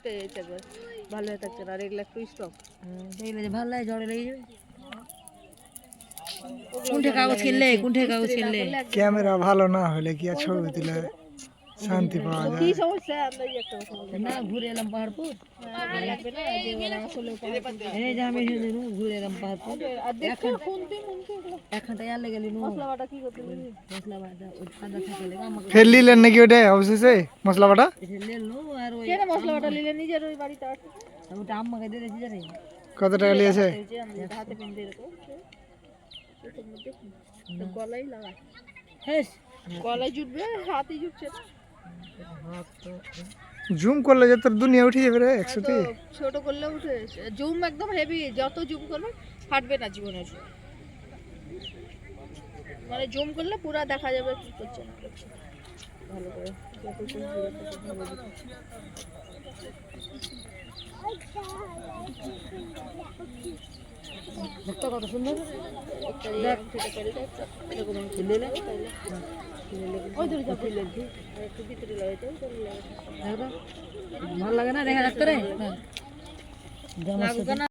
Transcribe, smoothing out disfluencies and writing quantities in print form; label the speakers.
Speaker 1: কুচকে যাচ্ছে একবার, ভালো হয়ে থাকছে না। আর এগুলো একটু স্টক,
Speaker 2: দেখলে যে ভালো লাগে, জড়ে লেগে যাবে। কোনটা কাগজ কিনলে, কোনটা কাগজ কিনলে?
Speaker 3: ক্যামেরা ভালো না হলে কি আর ছবি তুলে শান্তি পাওয়া
Speaker 1: কি
Speaker 3: যায়?
Speaker 1: সমস্যা? আমরা এই একটা কথা বলছি
Speaker 2: না ঘুরে এলাম পাহাড়পুর,
Speaker 1: লাগবে না যে ওরা আসলে
Speaker 2: এই যে আমি ঘুরে এলাম পাহাড়পুর।
Speaker 1: আর দেখো কোনতে মনকে
Speaker 2: একখানটায় আলে গেলি নু
Speaker 1: মশলা বাটা কি করতে বলি?
Speaker 2: মশলা বাটা ওই আদা থাকে লেগে আমাকে
Speaker 3: ফের নিলেন নাকি ওটা অবশেষে মশলা বাটা?
Speaker 2: এটা লে লো। আর ওই
Speaker 1: কেন মশলা বাটা নিলে নিজের ওই বাড়িতে আছে?
Speaker 2: ওটা আম্মাকে দিয়ে দিয়েছি জানি।
Speaker 3: কত টাকা নিয়েছে?
Speaker 1: এই যে আমি হাতে পিনতে এরকম তো গলাই লাগা,
Speaker 2: হ্যাঁ
Speaker 1: গলায় জুটবে, হাতে জুটছে না।
Speaker 3: জুম করলে যে তোর দুনিয়া উঠে যাবে রে
Speaker 1: তো
Speaker 3: একসাথে।
Speaker 1: ছোট করলে উঠে, জুম একদম হেভি, যত জুম করবে ফাটবে না জীবনে। মানে জুম করলে পুরো দেখা যাবে কি করছে না করছে ভালো করে, যত জুম করে তত ভালো দেখাচ্ছে।
Speaker 2: দেখতে কত সুন্দর।
Speaker 1: দেখ সেটা করে দেখ, এরকম আমি খুলে নেব তাহলে ওই ধরে যাবো, আর একটু ভিতরে লাগাইতে হবে,
Speaker 2: ভালো লাগে না দেখা যাচ্ছে রে।
Speaker 1: লাগুক না।